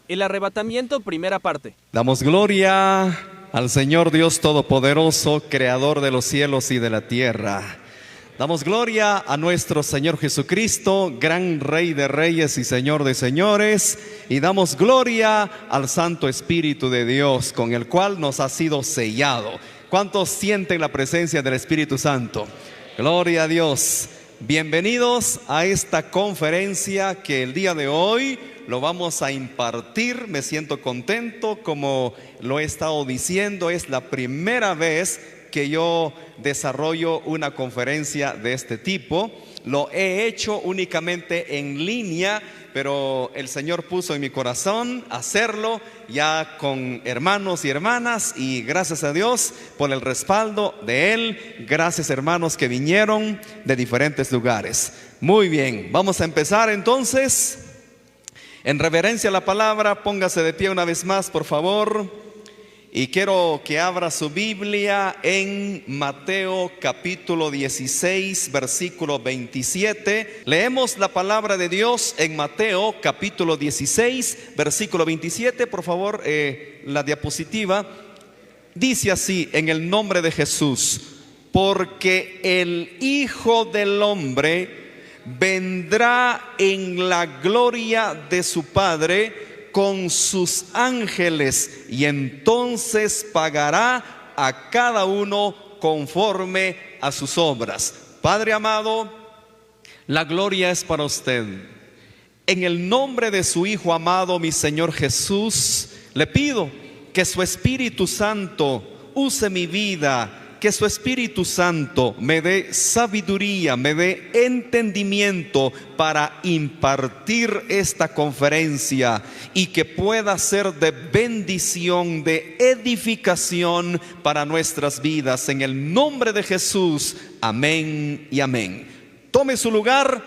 El arrebatamiento, primera parte. Damos gloria al Señor Dios Todopoderoso, Creador de los cielos y de la tierra. Damos gloria a nuestro Señor Jesucristo, gran Rey de reyes y Señor de señores. Y damos gloria al Santo Espíritu de Dios, con el cual nos ha sido sellado. ¿Cuántos sienten la presencia del Espíritu Santo? Gloria a Dios. Bienvenidos a esta conferencia que el día de hoy lo vamos a impartir. Me siento contento, como lo he estado diciendo, es la primera vez que yo desarrollo una conferencia de este tipo. Lo he hecho únicamente en línea, pero el Señor puso en mi corazón hacerlo ya con hermanos y hermanas, y gracias a Dios por el respaldo de Él. Gracias, hermanos que vinieron de diferentes lugares. Muy bien, vamos a empezar entonces. En reverencia a la palabra, póngase de pie una vez más, por favor. Y quiero que abra su Biblia en Mateo capítulo 16, versículo 27. Leemos la palabra de Dios en Mateo capítulo 16, versículo 27. Por favor, la diapositiva. Dice así, en el nombre de Jesús: porque el Hijo del Hombre vendrá en la gloria de su Padre con sus ángeles, y entonces pagará a cada uno conforme a sus obras. Padre amado, la gloria es para usted. En el nombre de su Hijo amado, mi Señor Jesús, le pido que su Espíritu Santo use mi vida, que su Espíritu Santo me dé sabiduría, me dé entendimiento para impartir esta conferencia, y que pueda ser de bendición, de edificación para nuestras vidas. En el nombre de Jesús, amén y amén. Tome su lugar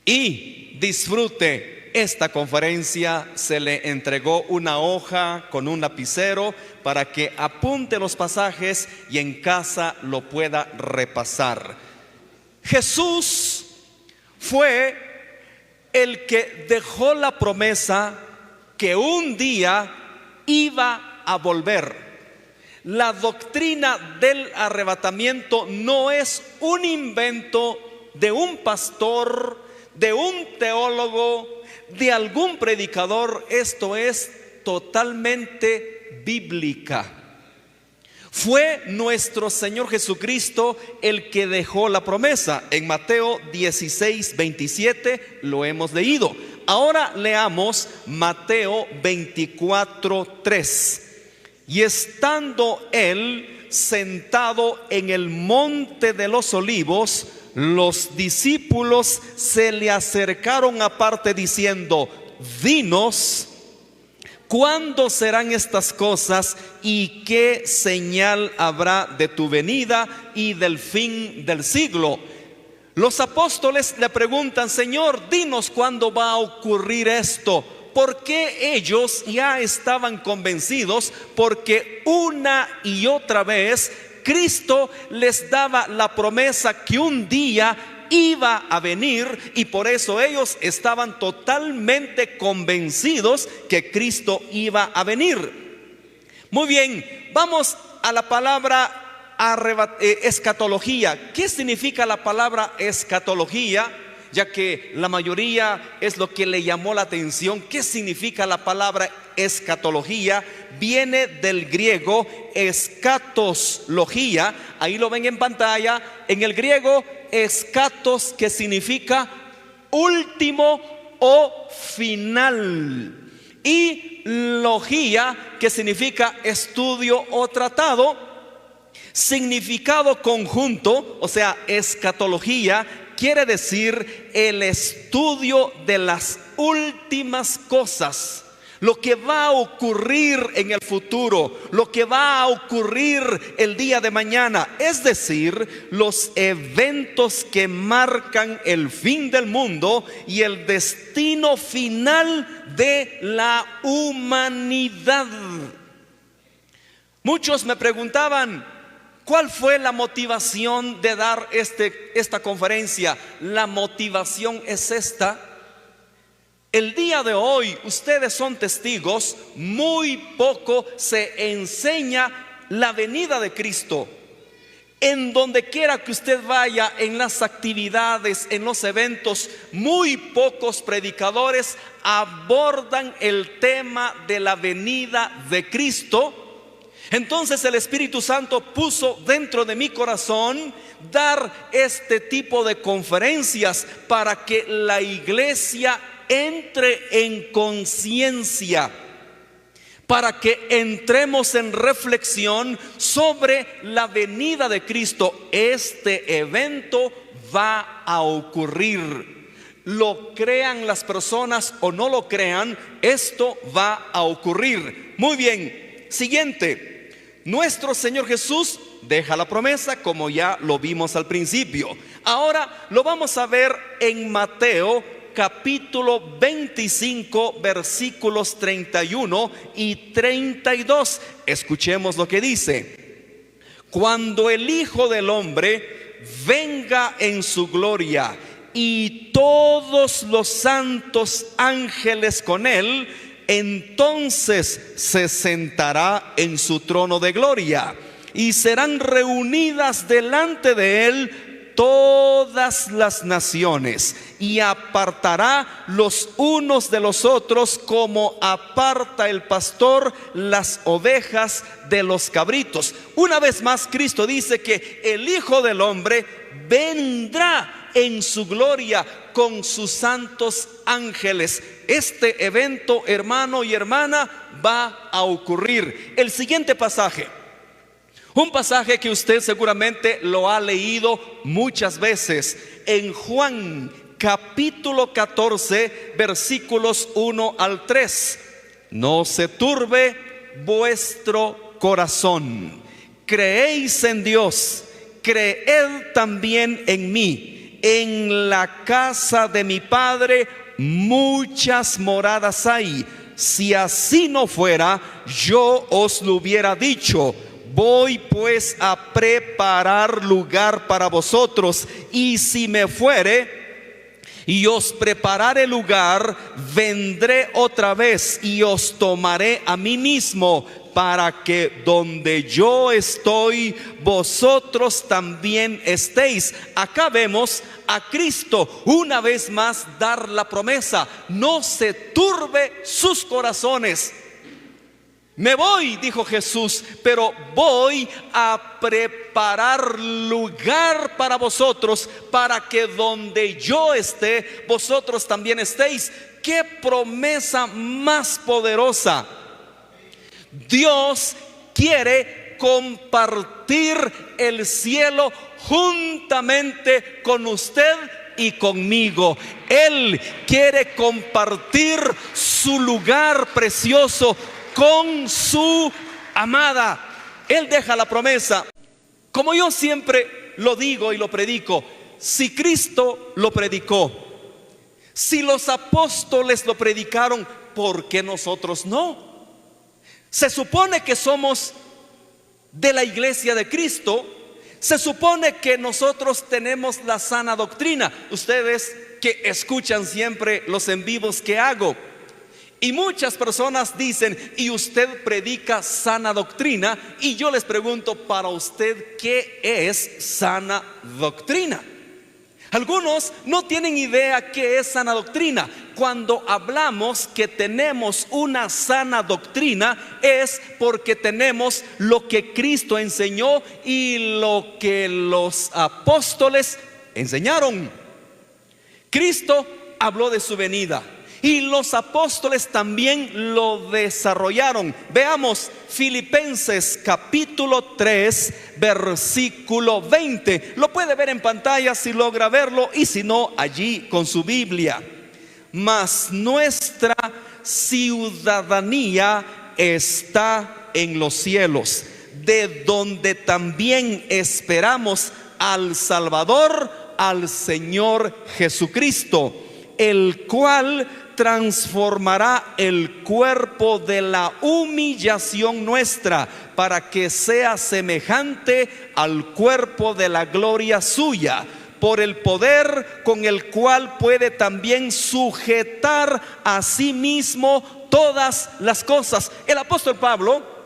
y disfrute esta conferencia. Se le entregó una hoja con un lapicero para que apunte los pasajes y en casa lo pueda repasar. Jesús fue el que dejó la promesa que un día iba a volver. La doctrina del arrebatamiento no es un invento de un pastor, de un teólogo, de algún predicador. Esto es totalmente bíblica. Fue nuestro Señor Jesucristo el que dejó la promesa. En Mateo 16, 27 lo hemos leído. Ahora leamos Mateo 24, 3. Y estando él sentado en el monte de los olivos, los discípulos se le acercaron aparte diciendo: dinos, ¿cuándo serán estas cosas y qué señal habrá de tu venida y del fin del siglo? Los apóstoles le preguntan: Señor, dinos cuándo va a ocurrir esto. Porque ellos ya estaban convencidos, porque una y otra vez Cristo les daba la promesa que un día iba a venir, y por eso ellos estaban totalmente convencidos que Cristo iba a venir. Muy bien, vamos a la palabra escatología. ¿Qué significa la palabra escatología? Ya que la mayoría es lo que le llamó la atención. ¿Qué significa la palabra escatología? Viene del griego escatología. Ahí lo ven en pantalla. En el griego, escatos, que significa último o final, y logía, que significa estudio o tratado. Significado conjunto, o sea, escatología quiere decir el estudio de las últimas cosas, lo que va a ocurrir en el futuro, lo que va a ocurrir el día de mañana, es decir, los eventos que marcan el fin del mundo y el destino final de la humanidad. Muchos me preguntaban: ¿cuál fue la motivación de dar esta conferencia? La motivación es esta: El día de hoy, ustedes son testigos, muy poco se enseña la venida de Cristo. En donde quiera que usted vaya, en las actividades, en los eventos, muy pocos predicadores abordan el tema de la venida de Cristo. Entonces el Espíritu Santo puso dentro de mi corazón dar este tipo de conferencias para que la iglesia entre en conciencia, para que entremos en reflexión sobre la venida de Cristo. Este evento va a ocurrir. Lo crean las personas o no lo crean, esto va a ocurrir. Muy bien, siguiente. Nuestro Señor Jesús deja la promesa, como ya lo vimos al principio. Ahora lo vamos a ver en Mateo capítulo 25, versículos 31 y 32. Escuchemos lo que dice: cuando el Hijo del Hombre venga en su gloria y todos los santos ángeles con él, entonces se sentará en su trono de gloria y serán reunidas delante de él todas las naciones, y apartará los unos de los otros como aparta el pastor las ovejas de los cabritos. Una vez más, Cristo dice que el Hijo del Hombre vendrá en su gloria con sus santos ángeles. Este evento, hermano y hermana, va a ocurrir. El siguiente pasaje, un pasaje que usted seguramente lo ha leído muchas veces, en Juan capítulo 14, versículos 1 al 3. No se turbe vuestro corazón. Creéis en Dios, creed también en mí. En la casa de mi Padre muchas moradas hay. Si así no fuera, yo os lo hubiera dicho. Voy pues a preparar lugar para vosotros, y si me fuere y os prepararé lugar, vendré otra vez y os tomaré a mí mismo, para que donde yo estoy, vosotros también estéis. Acá vemos a Cristo una vez más dar la promesa: no se turbe sus corazones. Me voy, dijo Jesús, pero voy a preparar lugar para vosotros, para que donde yo esté, vosotros también estéis. ¡Qué promesa más poderosa! Dios quiere compartir el cielo juntamente con usted y conmigo. Él quiere compartir su lugar precioso con su amada. Él deja la promesa. Como yo siempre lo digo y lo predico, si Cristo lo predicó, si los apóstoles lo predicaron, ¿por qué nosotros no? Se supone que somos de la iglesia de Cristo. Se supone que nosotros tenemos la sana doctrina. Ustedes que escuchan siempre los en vivos que hago, y muchas personas dicen: y usted predica sana doctrina. Y yo les pregunto, para usted, ¿qué es sana doctrina? Algunos no tienen idea qué es sana doctrina. Cuando hablamos que tenemos una sana doctrina, es porque tenemos lo que Cristo enseñó y lo que los apóstoles enseñaron. Cristo habló de su venida y los apóstoles también lo desarrollaron. Veamos Filipenses capítulo 3, versículo 20. Lo puede ver en pantalla si logra verlo, y si no, allí con su Biblia. Mas nuestra ciudadanía está en los cielos, de donde también esperamos al Salvador, al Señor Jesucristo, el cual transformará el cuerpo de la humillación nuestra, para que sea semejante al cuerpo de la gloria suya, por el poder con el cual puede también sujetar a sí mismo todas las cosas. El apóstol Pablo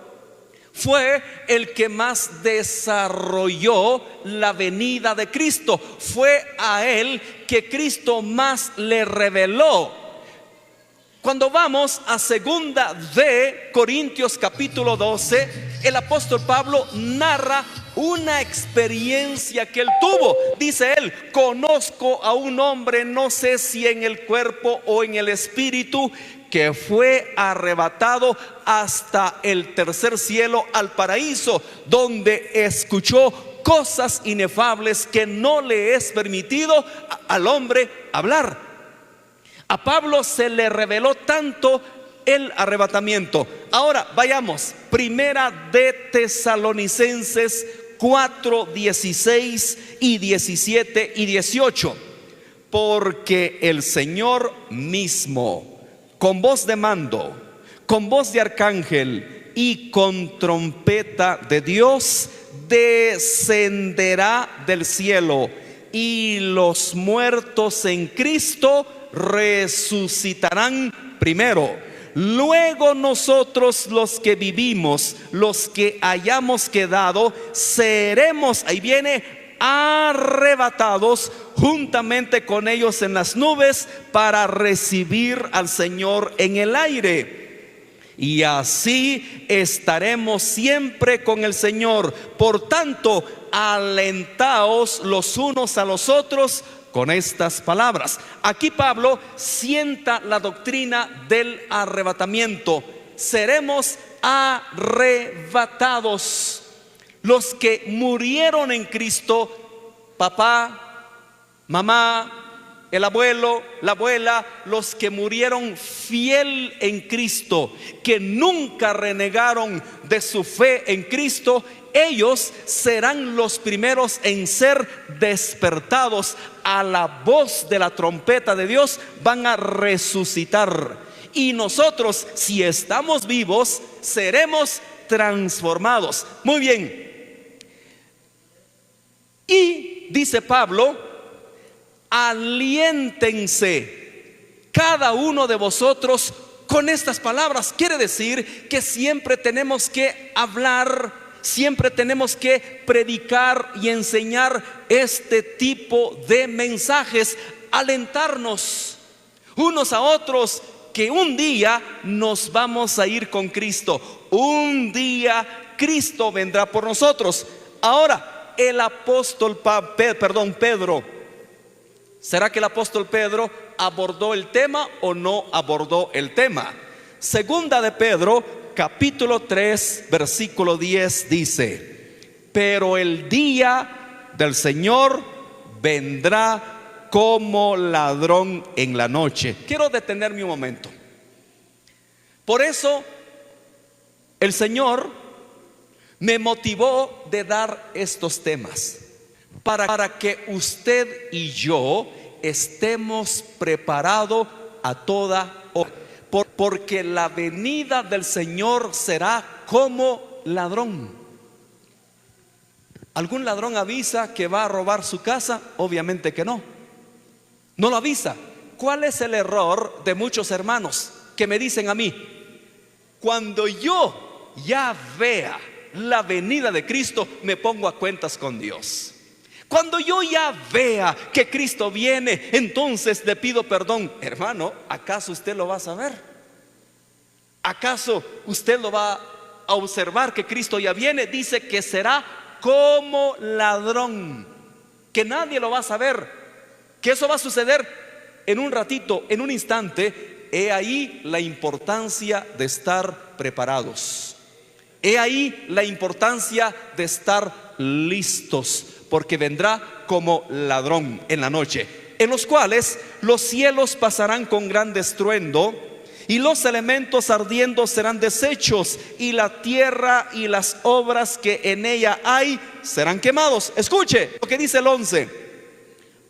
fue el que más desarrolló la venida de Cristo. Fue a él que Cristo más le reveló. Cuando vamos a segunda de Corintios capítulo 12, el apóstol Pablo narra una experiencia que él tuvo. Dice él: conozco a un hombre, no sé si en el cuerpo o en el espíritu, que fue arrebatado hasta el tercer cielo, al paraíso, donde escuchó cosas inefables que no le es permitido al hombre hablar. A Pablo se le reveló tanto el arrebatamiento. Ahora vayamos, primera de Tesalonicenses 4, 16 y 17 y 18. Porque el Señor mismo, con voz de mando, con voz de arcángel y con trompeta de Dios, descenderá del cielo, y los muertos en Cristo resucitarán primero. Luego nosotros, los que vivimos, los que hayamos quedado, seremos, ahí viene, arrebatados juntamente con ellos en las nubes para recibir al Señor en el aire. Y así estaremos siempre con el Señor. Por tanto, alentaos los unos a los otros con estas palabras. Aquí Pablo sienta la doctrina del arrebatamiento. Seremos arrebatados. Los que murieron en Cristo, papá, mamá, el abuelo, la abuela, los que murieron fiel en Cristo, que nunca renegaron de su fe en Cristo, ellos serán los primeros en ser despertados a la voz de la trompeta de Dios. Van a resucitar, y nosotros, si estamos vivos, seremos transformados. Muy bien. Y dice Pablo: aliéntense cada uno de vosotros con estas palabras. Quiere decir que siempre tenemos que hablar, siempre tenemos que predicar y enseñar este tipo de mensajes, alentarnos unos a otros, que un día nos vamos a ir con Cristo. Un día Cristo vendrá por nosotros. Ahora, el apóstol Pedro, ¿será que el apóstol Pedro abordó el tema o no abordó el tema? Segunda de Pedro capítulo 3 versículo 10 dice: pero el día del Señor vendrá como ladrón en la noche. Quiero detenerme un momento. Por eso el Señor me motivó de dar estos temas, para que usted y yo estemos preparados a toda hora. Porque la venida del Señor será como ladrón. ¿Algún ladrón avisa que va a robar su casa? Obviamente que no. No lo avisa. ¿Cuál es el error de muchos hermanos que me dicen a mí? Cuando yo ya vea la venida de Cristo, me pongo a cuentas con Dios. Cuando yo ya vea que Cristo viene, entonces le pido perdón. Hermano, ¿acaso usted lo va a saber? ¿Acaso usted lo va a observar que Cristo ya viene? Dice que será como ladrón, que nadie lo va a saber, que eso va a suceder en un ratito, en un instante. He ahí la importancia de estar preparados. He ahí la importancia de estar listos, porque vendrá como ladrón en la noche, en los cuales los cielos pasarán con gran estruendo, y los elementos ardiendo serán deshechos, y la tierra y las obras que en ella hay serán quemados. Escuche lo que dice el 11: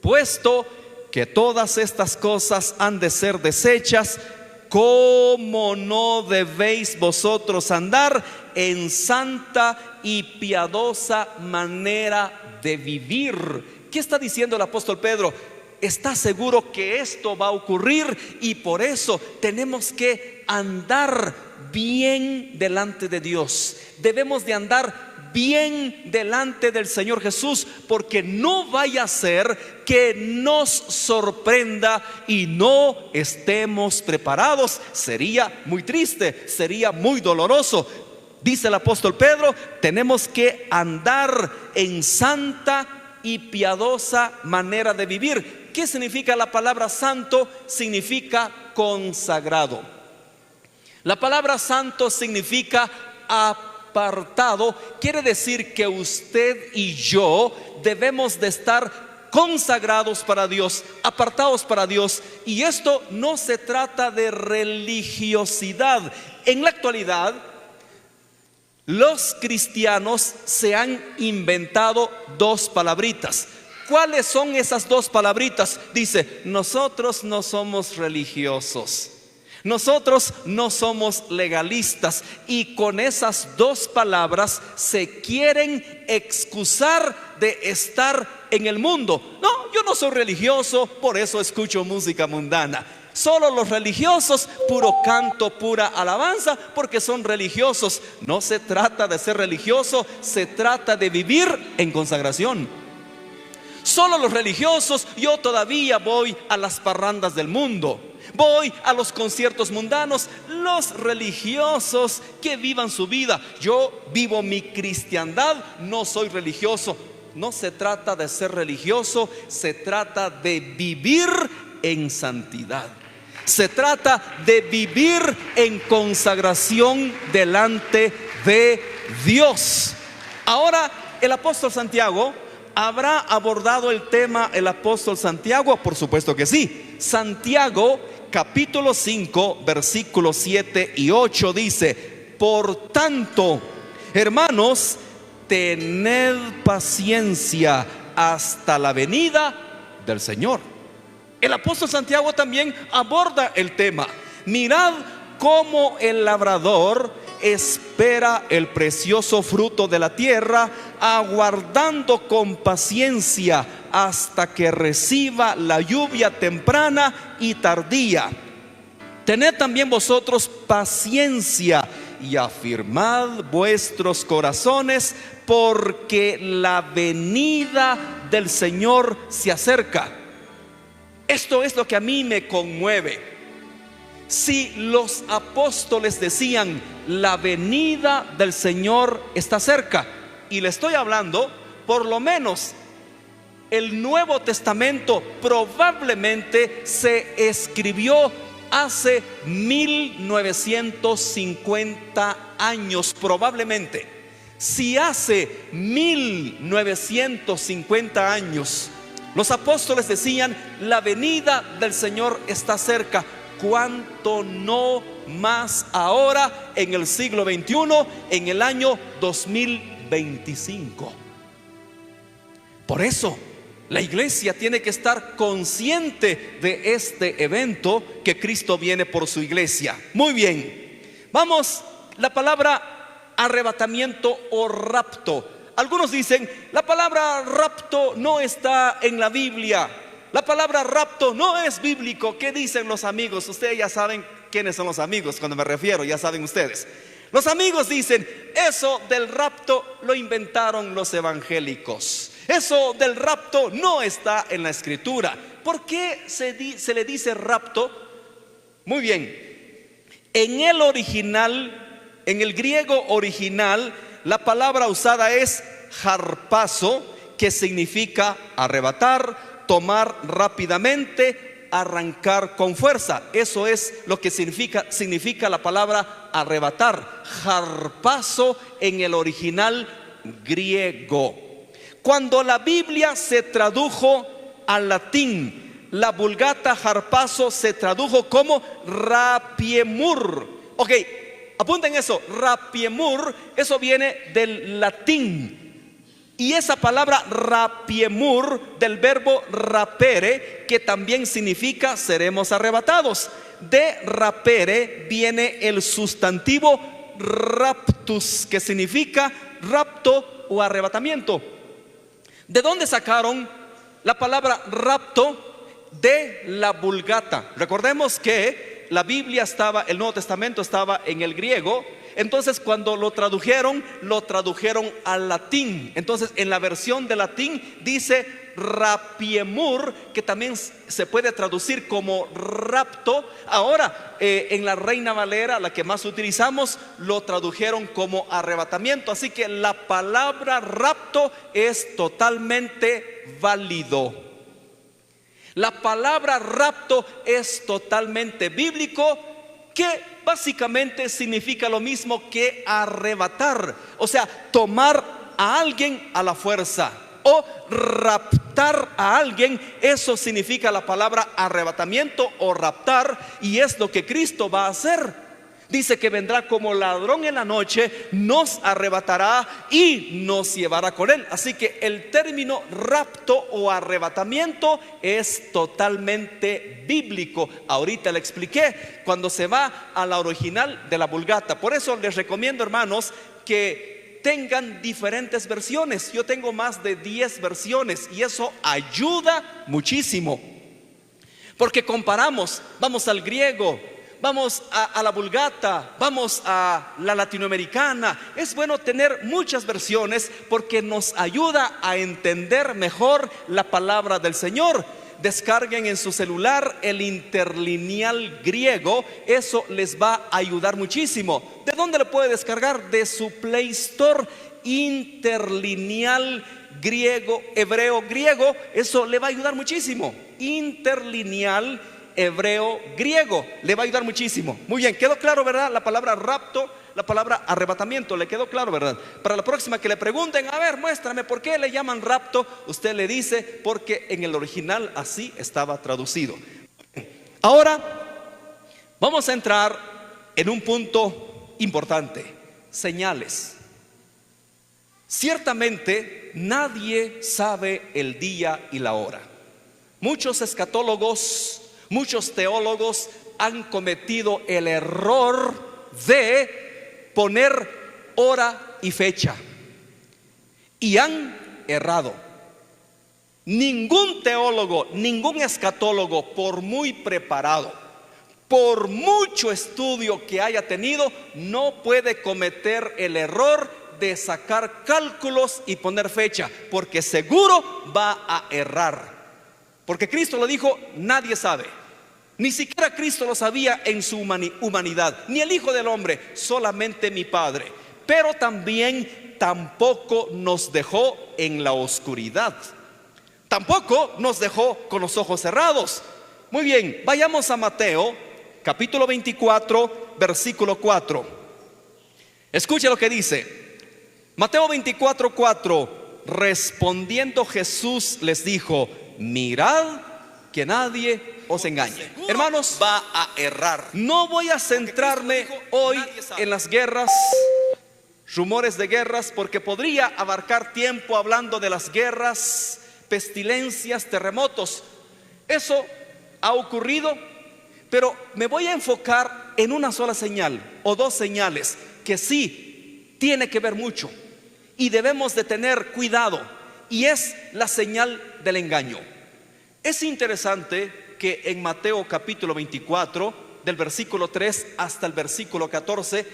puesto que todas estas cosas han de ser deshechas, ¿cómo no debéis vosotros andar en santa y piadosa manera de vivir, ¿Qué está diciendo el apóstol Pedro? Está seguro que esto va a ocurrir y por eso tenemos que andar bien delante de Dios. Debemos de andar bien delante del Señor Jesús, porque no vaya a ser que nos sorprenda y no estemos preparados. Sería muy triste, sería muy doloroso. Dice el apóstol Pedro, tenemos que andar en santa y piadosa manera de vivir. ¿Qué significa la palabra santo? Significa consagrado. La palabra santo significa apartado. Quiere decir que usted y yo debemos de estar consagrados para Dios, apartados para Dios. Y esto no se trata de religiosidad. En la actualidad, los cristianos se han inventado dos palabritas. ¿Cuáles son esas dos palabritas? Dice, nosotros no somos religiosos, nosotros no somos legalistas. Y con esas dos palabras se quieren excusar de estar en el mundo. No, yo no soy religioso, por eso escucho música mundana. Solo los religiosos, puro canto, pura alabanza, porque son religiosos. No se trata de ser religioso, se trata de vivir en consagración. Solo los religiosos, yo todavía voy a las parrandas del mundo, voy a los conciertos mundanos. Los religiosos que vivan su vida. Yo vivo mi cristiandad, no soy religioso. No se trata de ser religioso, se trata de vivir en santidad. Se trata de vivir en consagración delante de Dios. Ahora, el apóstol Santiago, ¿habrá abordado el tema el apóstol Santiago? Por supuesto que sí. Santiago capítulo 5 versículos 7 y 8 dice: por tanto, hermanos, tened paciencia hasta la venida del Señor. El apóstol Santiago también aborda el tema. Mirad cómo el labrador espera el precioso fruto de la tierra, aguardando con paciencia hasta que reciba la lluvia temprana y tardía. Tened también vosotros paciencia y afirmad vuestros corazones, porque la venida del Señor se acerca. Esto es lo que a mí me conmueve. Si los apóstoles decían, la venida del Señor está cerca, y le estoy hablando, por lo menos el Nuevo Testamento probablemente se escribió hace 1950 años, probablemente. Si hace 1950 años los apóstoles decían, la venida del Señor está cerca, ¿cuánto no más ahora en el siglo XXI, en el año 2025? Por eso la iglesia tiene que estar consciente de este evento, que Cristo viene por su iglesia. Muy bien, vamos, la palabra arrebatamiento o rapto. Algunos dicen, la palabra rapto no está en la Biblia, la palabra rapto no es bíblico. ¿Qué dicen los amigos? Ustedes ya saben quiénes son los amigos cuando me refiero, ya saben ustedes. Los amigos dicen, eso del rapto lo inventaron los evangélicos. Eso del rapto no está en la escritura. ¿Por qué se le dice rapto? Muy bien, en el original, en el griego original, la palabra usada es harpazo, que significa arrebatar, tomar rápidamente, arrancar con fuerza. Eso es lo que significa la palabra arrebatar. Harpazo en el original griego. Cuando la Biblia se tradujo al latín, la Vulgata harpazo se tradujo como rapiemur. Ok, apunten eso, rapiemur, eso viene del latín. Y esa palabra rapiemur, del verbo rapere, que también significa seremos arrebatados. De rapere viene el sustantivo raptus, que significa rapto o arrebatamiento. ¿De dónde sacaron la palabra rapto de la Vulgata. Recordemos que la Biblia estaba, el Nuevo Testamento estaba en el griego. Entonces cuando lo tradujeron al latín. Entonces en la versión de latín dice rapiemur, que también se puede traducir como rapto. Ahora en la Reina Valera, la que más utilizamos, lo tradujeron como arrebatamiento. Así que la palabra rapto es totalmente válido. La palabra rapto es totalmente bíblico, que básicamente significa lo mismo que arrebatar, o sea, tomar a alguien a la fuerza o raptar a alguien. Eso significa la palabra arrebatamiento o raptar, y es lo que Cristo va a hacer. Dice que vendrá como ladrón en la noche, nos arrebatará y nos llevará con él. Así que el término rapto o arrebatamiento es totalmente bíblico. Ahorita le expliqué cuando se va a la original de la Vulgata. Por eso les recomiendo, hermanos, que tengan diferentes versiones. Yo tengo más de 10 versiones y eso ayuda muchísimo, porque comparamos, vamos al griego, vamos a la Vulgata, vamos a la latinoamericana. Es bueno tener muchas versiones porque nos ayuda a entender mejor la palabra del Señor. Descarguen en su celular el interlineal griego, eso les va a ayudar muchísimo. ¿De dónde lo puede descargar? De su Play Store. Interlineal griego, hebreo, griego, eso le va a ayudar muchísimo. Interlineal hebreo, griego, le va a ayudar muchísimo. Muy bien, ¿quedó claro, verdad? La palabra rapto, la palabra arrebatamiento, ¿le quedó claro, verdad? Para la próxima que le pregunten, a ver, muéstrame por qué le llaman rapto, usted le dice, porque en el original así estaba traducido. Ahora vamos a entrar en un punto importante: señales. Ciertamente nadie sabe el día y la hora. Muchos escatólogos, muchos teólogos han cometido el error de poner hora y fecha, y han errado. Ningún teólogo, ningún escatólogo, por muy preparado, por mucho estudio que haya tenido, no puede cometer el error de sacar cálculos y poner fecha, porque seguro va a errar. Porque Cristo lo dijo, nadie sabe. Ni siquiera Cristo lo sabía en su humanidad, ni el Hijo del Hombre, solamente mi Padre. Pero también tampoco nos dejó en la oscuridad, tampoco nos dejó con los ojos cerrados. Muy bien, vayamos a Mateo capítulo 24 versículo 4. Escuche lo que dice Mateo 24, 4. Respondiendo Jesús les dijo: mirad que nadie os engañe. Hermanos, va a errar. No voy a centrarme hoy en las guerras, rumores de guerras, porque podría abarcar tiempo hablando de las guerras, pestilencias, terremotos. Eso ha ocurrido, pero me voy a enfocar en una sola señal o dos señales que sí tiene que ver mucho y debemos de tener cuidado, y es la señal del engaño. Es interesante que en Mateo capítulo 24, del versículo 3 hasta el versículo 14,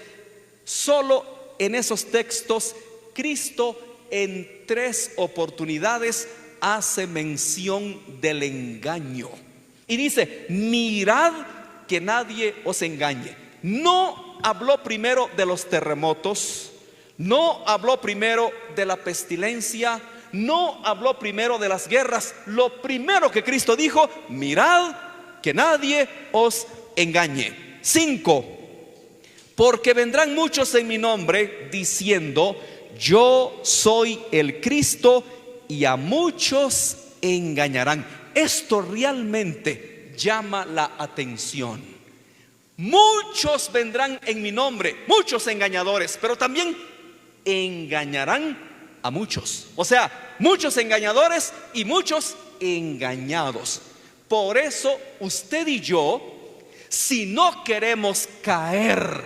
solo en esos textos Cristo en 3 oportunidades hace mención del engaño. Y dice: mirad que nadie os engañe. No habló primero de los terremotos, no habló primero de la pestilencia, no habló primero de las guerras. Lo primero que Cristo dijo: mirad que nadie os engañe. 5. Porque vendrán muchos en mi nombre diciendo: yo soy el Cristo, y a muchos engañarán. Esto realmente llama la atención. Muchos vendrán en mi nombre, muchos engañadores, pero también engañarán a muchos. O sea, muchos engañadores y muchos engañados. Por eso usted y yo, si no queremos caer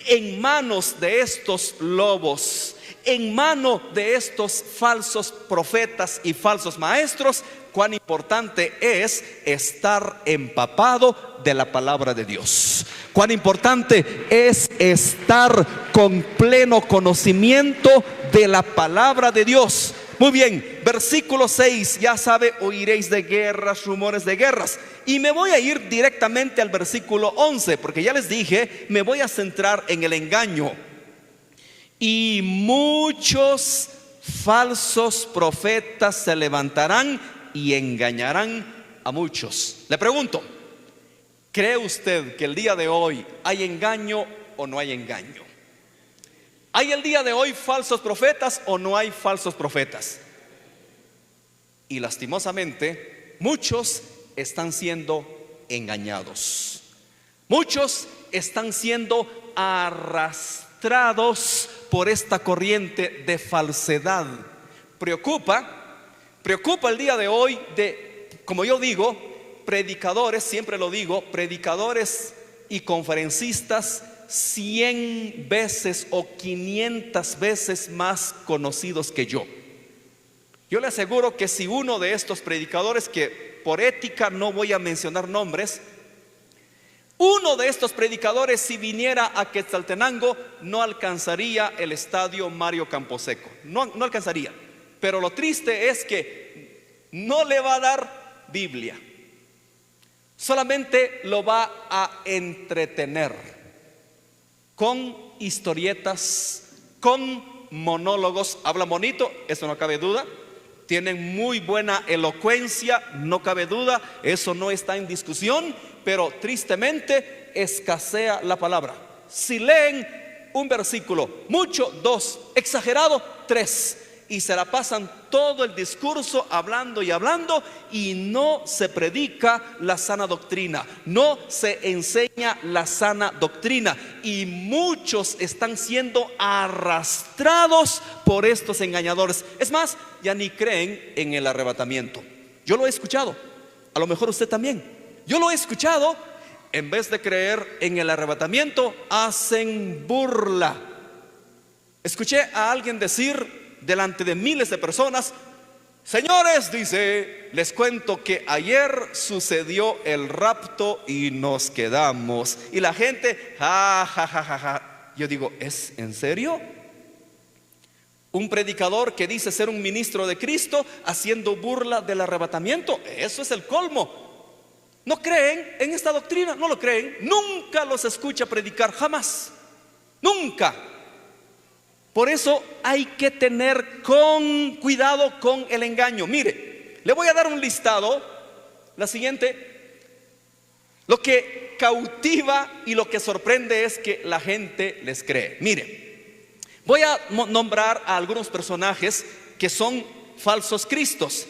en manos de estos lobos, en mano de estos falsos profetas y falsos maestros, cuán importante es estar empapado de la palabra de Dios. Cuán importante es estar con pleno conocimiento de la palabra de Dios. Muy bien, versículo 6, ya sabe, oiréis de guerras, rumores de guerras. Y me voy a ir directamente al versículo 11, porque ya les dije, me voy a centrar en el engaño. Y muchos falsos profetas se levantarán y engañarán a muchos. Le pregunto, ¿cree usted que el día de hoy hay engaño o no hay engaño? ¿Hay el día de hoy falsos profetas o no hay falsos profetas? Y lastimosamente, muchos están siendo engañados. Muchos están siendo arrastrados por esta corriente de falsedad. Preocupa el día de hoy de, como yo digo, predicadores, siempre lo digo, predicadores y conferencistas 100 veces o 500 veces más conocidos que yo. Yo le aseguro que si uno de estos predicadores, que por ética no voy a mencionar nombres, uno de estos predicadores, si viniera a Quetzaltenango, no alcanzaría el estadio Mario Camposeco. No alcanzaría. Pero lo triste es que no le va a dar Biblia. Solamente lo va a entretener con historietas, con monólogos. Habla bonito, eso no cabe duda. Tienen muy buena elocuencia, no cabe duda, eso no está en discusión. Pero tristemente escasea la palabra. Si leen un versículo, mucho, 2, exagerado, 3, y se la pasan todo el discurso hablando y hablando, y no se predica la sana doctrina, no se enseña la sana doctrina, y muchos están siendo arrastrados por estos engañadores. Es más, ya ni creen en el arrebatamiento. Yo lo he escuchado, a lo mejor usted también. Yo lo he escuchado, en vez de creer en el arrebatamiento, hacen burla. Escuché a alguien decir delante de miles de personas: señores, dice, les cuento que ayer sucedió el rapto y nos quedamos. Y la gente, ja, ja, ja, ja, ja. Yo digo, ¿es en serio? Un predicador que dice ser un ministro de Cristo haciendo burla del arrebatamiento. Eso es el colmo. ¿No creen en esta doctrina? ¿No lo creen? Nunca los escucha predicar, jamás. Nunca. Por eso hay que tener cuidado con el engaño. Mire, le voy a dar un listado. La siguiente. Lo que cautiva y lo que sorprende es que la gente les cree. Mire, voy a nombrar a algunos personajes que son falsos cristos.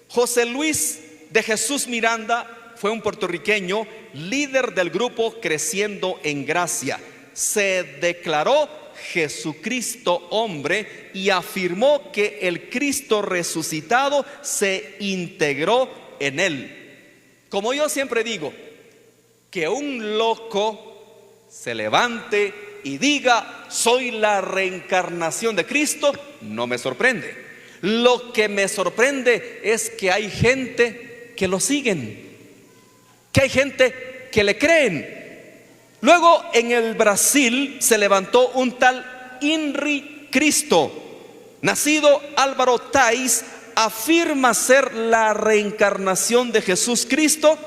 José Luis de Jesús Miranda fue un puertorriqueño, líder del grupo Creciendo en Gracia. Se declaró Jesucristo hombre y afirmó que el Cristo resucitado se integró en él. Como yo siempre digo, que un loco se levante y diga soy la reencarnación de Cristo, no me sorprende. Lo que me sorprende es que hay gente que lo siguen, que hay gente que le creen. Luego en el Brasil se levantó un tal Henri Cristo, nacido Álvaro Tais, afirma ser la reencarnación de Jesús Cristo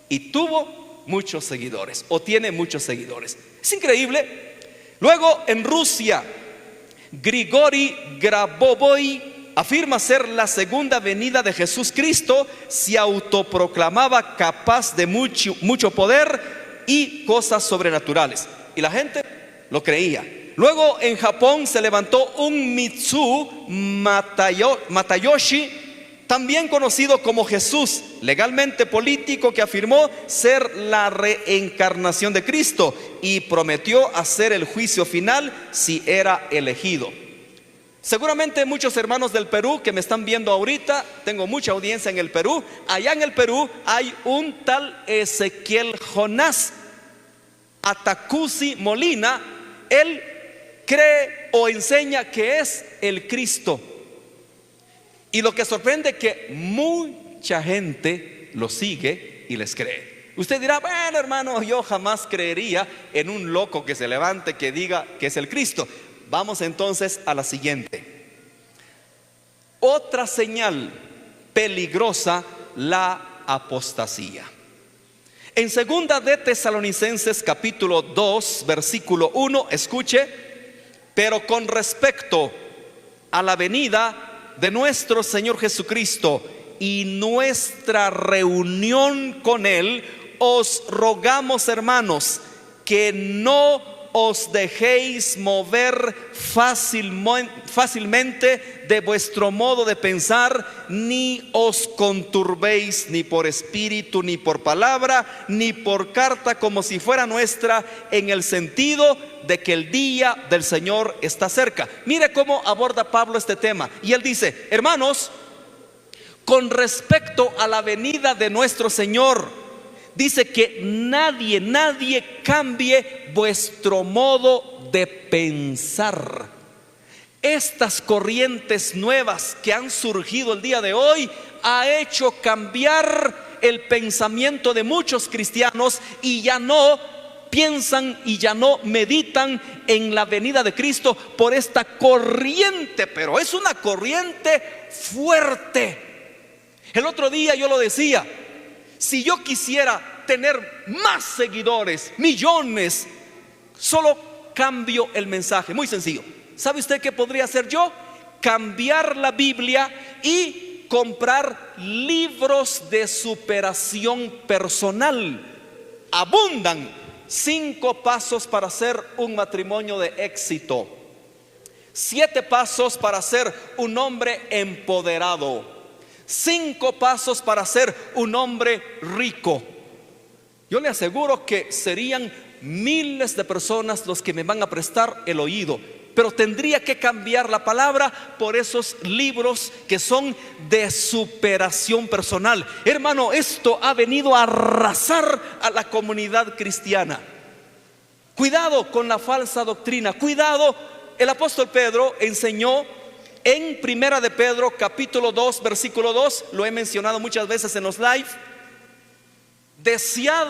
y tuvo muchos seguidores, o tiene muchos seguidores. Es increíble. Luego en Rusia, Grigori Grabovoi afirma ser la segunda venida de Jesús Cristo. Se autoproclamaba capaz de mucho poder y cosas sobrenaturales, y la gente lo creía. Luego en Japón se levantó un Mitsu Matayoshi, también conocido como Jesús, legalmente político, que afirmó ser la reencarnación de Cristo y prometió hacer el juicio final si era elegido. Seguramente muchos hermanos del Perú que me están viendo ahorita, tengo mucha audiencia en el Perú. Allá en el Perú hay un tal Ezequiel Jonás Atacusi Molina. Él cree o enseña que es el Cristo. Y lo que sorprende es que mucha gente los sigue y les cree. Usted dirá, bueno, hermano, yo jamás creería en un loco que se levante, que diga que es el Cristo. Vamos entonces a la siguiente. Otra señal peligrosa, la apostasía. En segunda de Tesalonicenses capítulo 2 versículo 1, escuche: pero con respecto a la venida de nuestro Señor Jesucristo y nuestra reunión con Él, os rogamos, hermanos, que no os dejéis mover fácilmente de vuestro modo de pensar, ni os conturbéis ni por espíritu, ni por palabra, ni por carta, como si fuera nuestra, en el sentido de que el día del Señor está cerca. Mire cómo aborda Pablo este tema. Y él dice: hermanos, con respecto a la venida de nuestro Señor, dice que nadie cambie vuestro modo de pensar. Estas corrientes nuevas que han surgido el día de hoy ha hecho cambiar el pensamiento de muchos cristianos, y ya no piensan y ya no meditan en la venida de Cristo por esta corriente, pero es una corriente fuerte. El otro día yo lo decía: si yo quisiera tener más seguidores, millones, solo cambio el mensaje. Muy sencillo. ¿Sabe usted qué podría hacer yo? Cambiar la Biblia y comprar libros de superación personal. Abundan. 5 pasos para hacer un matrimonio de éxito. 7 pasos para ser un hombre empoderado. 5 pasos para ser un hombre rico. Yo le aseguro que serían miles de personas los que me van a prestar el oído, pero tendría que cambiar la palabra por esos libros que son de superación personal. Hermano, esto ha venido a arrasar a la comunidad cristiana. Cuidado con la falsa doctrina, cuidado. El apóstol Pedro enseñó en primera de Pedro capítulo 2 versículo 2, lo he mencionado muchas veces en los live: desead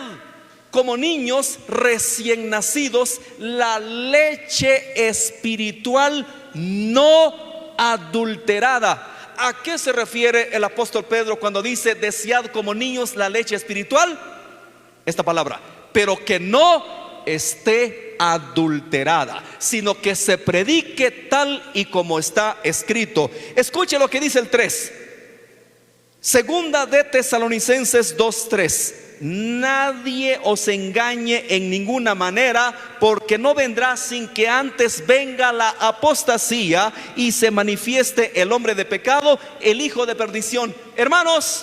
como niños recién nacidos la leche espiritual no adulterada. ¿A qué se refiere el apóstol Pedro cuando dice desead como niños la leche espiritual? Esta palabra: pero que no esté adulterada, sino que se predique tal y como está escrito. Escuche lo que dice el 3. Segunda de Tesalonicenses 2:3: nadie os engañe en ninguna manera, porque no vendrá sin que antes venga la apostasía y se manifieste el hombre de pecado, el hijo de perdición. Hermanos,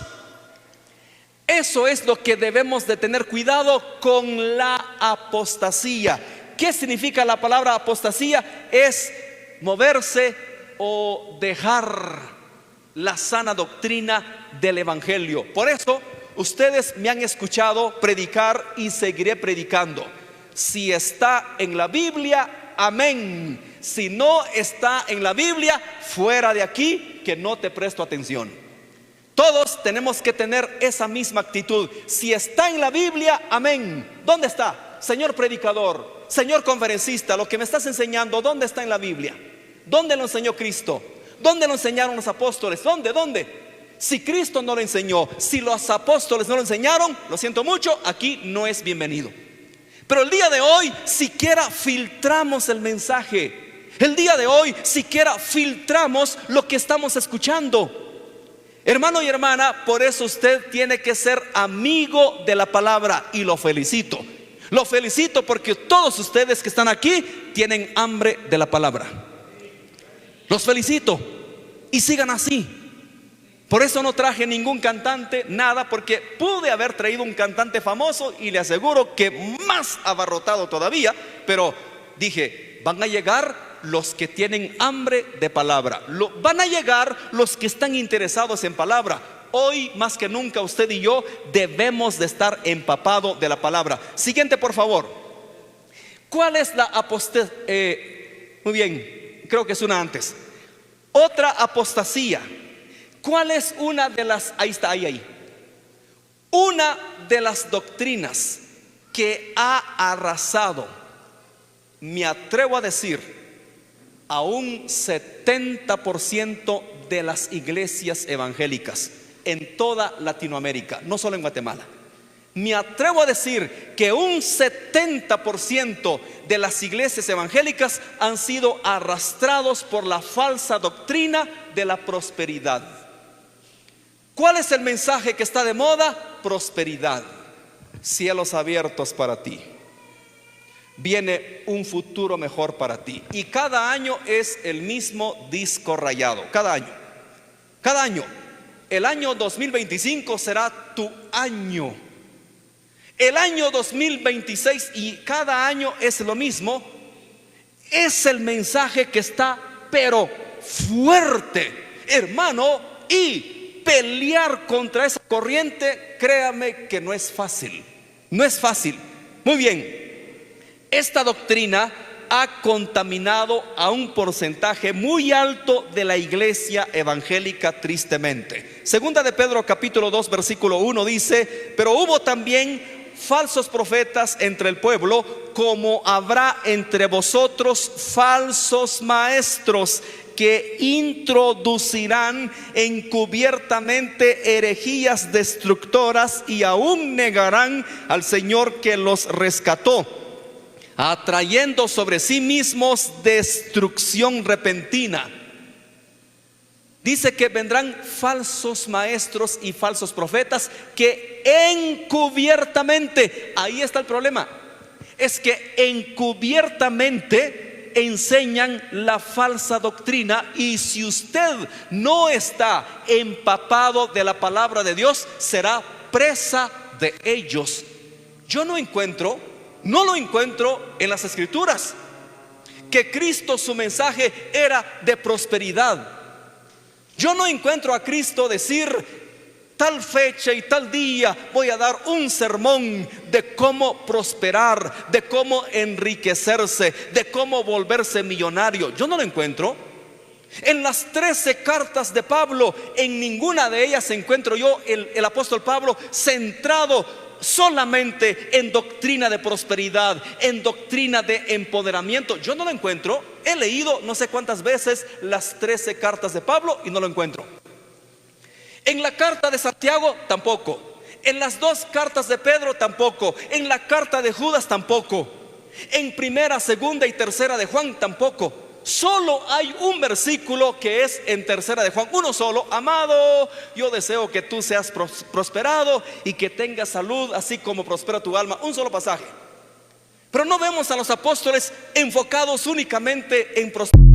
eso es lo que debemos de tener cuidado con la apostasía. ¿Qué significa la palabra apostasía? Es moverse o dejar la sana doctrina del evangelio. Por eso ustedes me han escuchado predicar y seguiré predicando. Si está en la Biblia, amén. Si no está en la Biblia, fuera de aquí, que no te presto atención. Todos tenemos que tener esa misma actitud. Si está en la Biblia, amén. ¿Dónde está? Señor predicador, señor conferencista, lo que me estás enseñando, ¿dónde está en la Biblia? ¿Dónde lo enseñó Cristo? ¿Dónde lo enseñaron los apóstoles? ¿Dónde? Si Cristo no lo enseñó, si los apóstoles no lo enseñaron, lo siento mucho, aquí no es bienvenido. Pero el día de hoy siquiera filtramos el mensaje. El día de hoy siquiera filtramos lo que estamos escuchando. Hermano y hermana, por eso usted tiene que ser amigo de la palabra, y lo felicito. Lo felicito porque todos ustedes que están aquí tienen hambre de la palabra. Los felicito y sigan así. Por eso no traje ningún cantante, nada, porque pude haber traído un cantante famoso y le aseguro que más abarrotado todavía, pero dije, van a llegar los que tienen hambre de palabra, van a llegar los que están interesados en palabra. Hoy más que nunca usted y yo debemos de estar empapados de la palabra. Siguiente, por favor. ¿Cuál es la apostasía? Muy bien, creo que es una antes. Otra apostasía ¿Cuál es una de las, ahí está, ahí, una de las doctrinas que ha arrasado, me atrevo a decir, a un 70% de las iglesias evangélicas en toda Latinoamérica, no solo en Guatemala? Me atrevo a decir que un 70% de las iglesias evangélicas han sido arrastrados por la falsa doctrina de la prosperidad. ¿Cuál es el mensaje que está de moda? Prosperidad, cielos abiertos para ti, viene un futuro mejor para ti. Y cada año es el mismo disco rayado, cada año. El año 2025 será tu año. El año 2026 y cada año es lo mismo. Es el mensaje que está pero fuerte, hermano, y pelear contra esa corriente, créame que no es fácil. No es fácil. Muy bien, esta doctrina ha contaminado a un porcentaje muy alto de la iglesia evangélica, tristemente. Segunda de Pedro capítulo 2 versículo 1 dice: pero hubo también falsos profetas entre el pueblo, como habrá entre vosotros falsos maestros, que introducirán encubiertamente herejías destructoras y aún negarán al Señor que los rescató, atrayendo sobre sí mismos destrucción repentina. Dice que vendrán falsos maestros y falsos profetas que encubiertamente, ahí está el problema, es que encubiertamente enseñan la falsa doctrina, y si usted no está empapado de la palabra de Dios, será presa de ellos. Yo no lo encuentro en las escrituras que Cristo, su mensaje era de prosperidad. Yo no encuentro a Cristo decir: tal fecha y tal día voy a dar un sermón de cómo prosperar, de cómo enriquecerse, de cómo volverse millonario. Yo no lo encuentro. En las 13 cartas de Pablo, en ninguna de ellas encuentro yo el apóstol Pablo centrado solamente en doctrina de prosperidad, en doctrina de empoderamiento. Yo no lo encuentro. He leído no sé cuántas veces las 13 cartas de Pablo y no lo encuentro. En la carta de Santiago tampoco. En las 2 cartas de Pedro tampoco. En la carta de Judas tampoco. En primera, segunda y tercera de Juan tampoco. Solo hay un versículo que es en tercera de Juan, uno solo: amado, yo deseo que tú seas prosperado y que tengas salud, así como prospera tu alma. Un solo pasaje. Pero no vemos a los apóstoles enfocados únicamente en prosperidad.